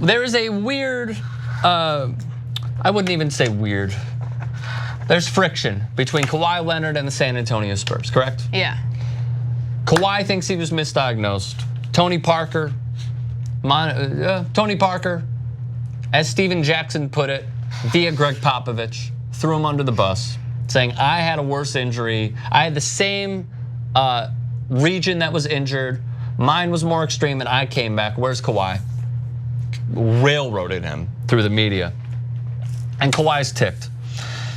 There is a weird, I wouldn't even say weird. There's friction between Kawhi Leonard and the San Antonio Spurs, correct? Yeah. Kawhi thinks he was misdiagnosed. Tony Parker, as Steven Jackson put it, via Greg Popovich, threw him under the bus, saying, I had a worse injury. I had the same region that was injured. Mine was more extreme and I came back. Where's Kawhi? Railroaded him through the media. And Kawhi's ticked.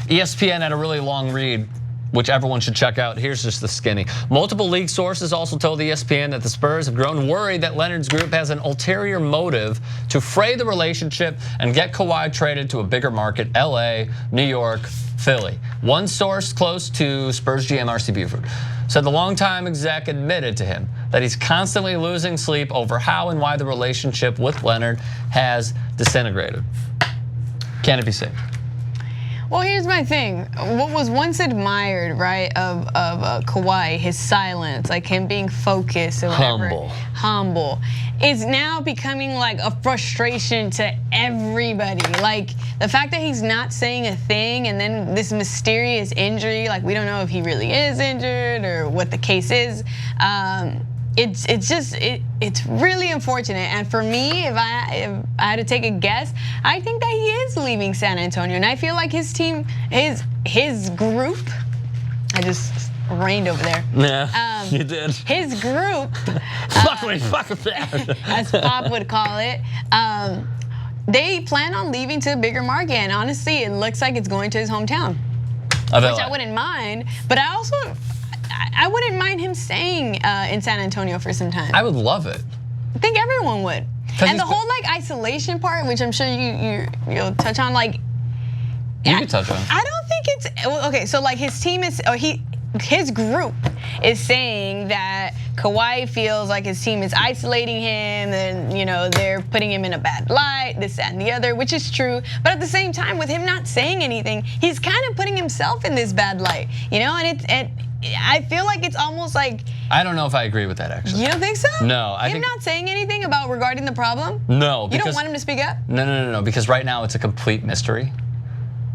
ESPN had a really long read, which everyone should check out. Here's just the skinny. Multiple league sources also told ESPN that the Spurs have grown worried that Leonard's group has an ulterior motive to fray the relationship and get Kawhi traded to a bigger market, LA, New York, Philly. One source close to Spurs GM R.C. Buford said the longtime exec admitted to him that he's constantly losing sleep over how and why the relationship with Leonard has disintegrated. Can it be saved? Well, here's my thing. What was once admired, right, of Kawhi, his silence, like him being focused or whatever, humble, is now becoming like a frustration to everybody. Like the fact that he's not saying a thing, and then this mysterious injury, like we don't know if he really is injured or what the case is. It's really unfortunate, and for me, if I had to take a guess, I think that he is leaving San Antonio, and I feel like his team, his group. I just rained over there. Yeah, you did. His group, as Pop would call it, they plan on leaving to a bigger market, and honestly, it looks like it's going to his hometown, which I wouldn't mind. But I wouldn't mind him staying in San Antonio for some time. I would love it. I think everyone would. And the whole like isolation part, which I'm sure you'll touch on, like you can touch on. I don't think it's okay. So like his team is, or his group is saying that Kawhi feels like his team is isolating him, and they're putting him in a bad light, this, that, and the other, which is true. But at the same time, with him not saying anything, he's kind of putting himself in this bad light, and I feel like it's almost like. I don't know if I agree with that, actually. You don't think so? No, I think. Him not saying anything about regarding the problem? No, because. You don't want him to speak up? No, because right now it's a complete mystery.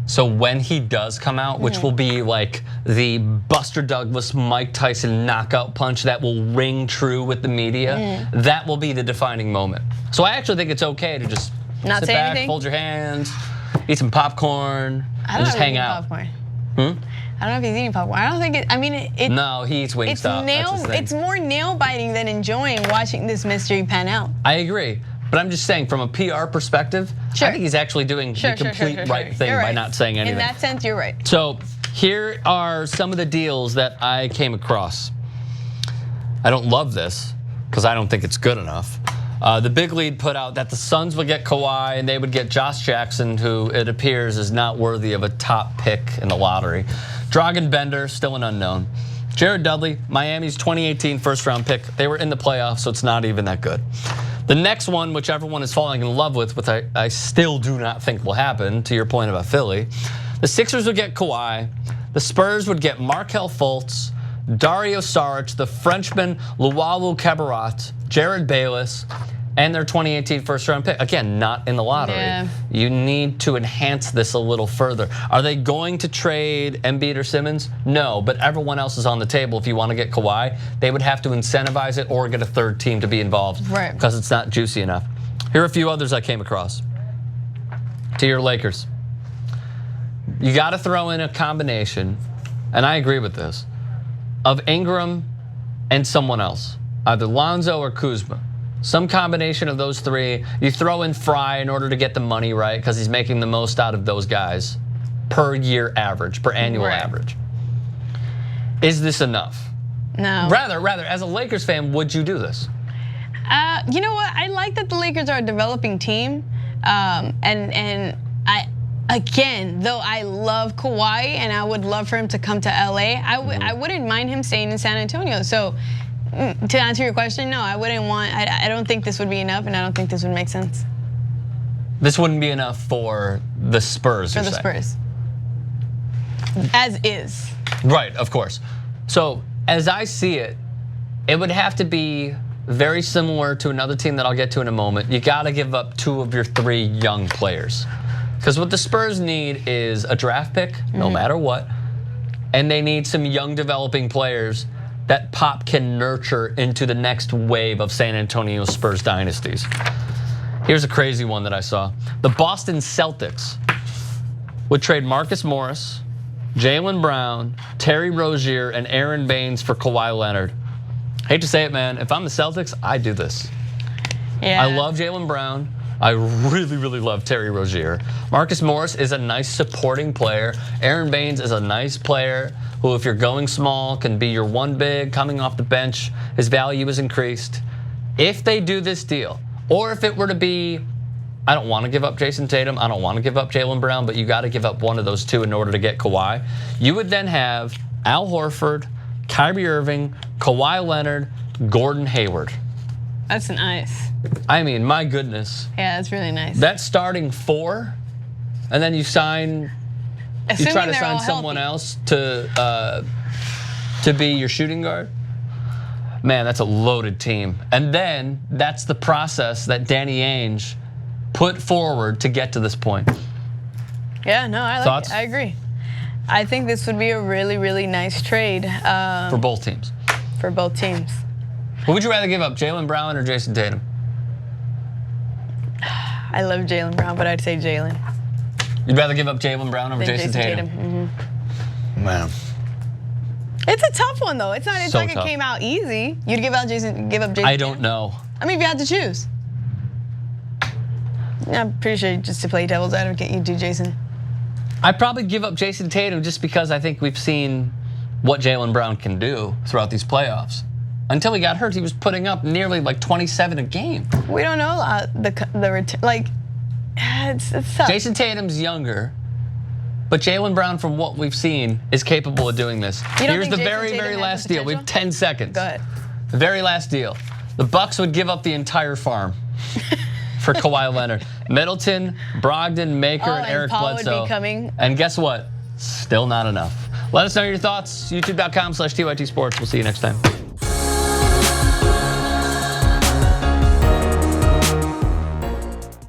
So when he does come out, which will be like the Buster Douglas, Mike Tyson knockout punch that will ring true with the media, that will be the defining moment. So I actually think it's okay to just not sit say back, anything? fold your hands, eat some popcorn, and just hang out. Popcorn. I don't know if he's eating popcorn. I don't think it. I mean, no, he eats Wingstop. It's more nail biting than enjoying watching this mystery pan out. I agree, but I'm just saying from a PR perspective, I think he's actually doing the complete right thing by not saying anything. In that sense, you're right. So here are some of the deals that I came across. I don't love this because I don't think it's good enough. The big lead put out that the Suns would get Kawhi and they would get Josh Jackson, who it appears is not worthy of a top pick in the lottery. Dragan Bender, still an unknown. Jared Dudley, Miami's 2018 first-round pick. They were in the playoffs, so it's not even that good. The next one, which everyone is falling in love with, which I still do not think will happen, to your point about Philly, the Sixers would get Kawhi. The Spurs would get Markelle Fultz, Dario Saric, the Frenchman Luwawu Cabarrot, Jared Bayless, and their 2018 first-round pick. Again, not in the lottery. Yeah. You need to enhance this a little further. Are they going to trade Embiid or Simmons? No, but everyone else is on the table. If you want to get Kawhi, they would have to incentivize it or get a third team to be involved, right? Because it's not juicy enough. Here are a few others I came across. To your Lakers. You got to throw in a combination, and I agree with this, of Ingram and someone else, either Lonzo or Kuzma. Some combination of those three. You throw in Fry in order to get the money right because he's making the most out of those guys per year average, per annual average. Is this enough? No. Rather, as a Lakers fan, would you do this? You know what? I like that the Lakers are a developing team, and again, though I love Kawhi and I would love for him to come to LA, I wouldn't mind him staying in San Antonio. So. To answer your question, no, I wouldn't want. I don't think this would be enough, and I don't think this would make sense. This wouldn't be enough for the Spurs. For the Spurs, as is. Right, of course. So as I see it, it would have to be very similar to another team that I'll get to in a moment. You got to give up 2 of your 3 young players. Because what the Spurs need is a draft pick, no matter what, and they need some young developing players that Pop can nurture into the next wave of San Antonio Spurs dynasties. Here's a crazy one that I saw. The Boston Celtics would trade Marcus Morris, Jaylen Brown, Terry Rozier, and Aaron Baines for Kawhi Leonard. Hate to say it, man. If I'm the Celtics, I do this. Yeah. I love Jaylen Brown. I really, really love Terry Rozier. Marcus Morris is a nice supporting player. Aaron Baines is a nice player who, if you're going small, can be your one big coming off the bench. His value is increased. If they do this deal, or if it were to be, I don't want to give up Jason Tatum, I don't want to give up Jaylen Brown, but you got to give up one of those 2 in order to get Kawhi, you would then have Al Horford, Kyrie Irving, Kawhi Leonard, Gordon Hayward. That's nice. I mean, my goodness. Yeah, that's really nice. That's starting 4, and then you sign. Assuming you try to they're sign all someone healthy. else to be your shooting guard. Man, that's a loaded team. And then that's the process that Danny Ainge put forward to get to this point. Yeah, no, I like Thoughts? it. I agree. I think this would be a really, really nice trade For both teams. for both teams. Who would you rather give up, Jaylen Brown or Jason Tatum? I love Jaylen Brown, but I'd say Jaylen. You'd rather give up Jaylen Brown over Jason Tatum? Man. It's a tough one though. It's not. It's So like tough. it came out easy. You'd give up Jason. I don't know. I mean, if you had to choose. Yeah, I'm pretty sure just to play devil's advocate, you do Jason. I'd probably give up Jason Tatum just because I think we've seen what Jaylen Brown can do throughout these playoffs. Until he got hurt, he was putting up nearly like 27 a game. We don't know the return. Like, it's tough. Jason Tatum's younger, but Jaylen Brown, from what we've seen, is capable of doing this. You don't Here's think the Jason very, Tatum very has last the deal. We have potential? 10 seconds. Go ahead. The very last deal. The Bucks would give up the entire farm for Kawhi Leonard. Middleton, Brogdon, Maker, and and Eric Paul would be Bledsoe. coming. And guess what? Still not enough. Let us know your thoughts. YouTube.com/TYT Sports. We'll see you next time.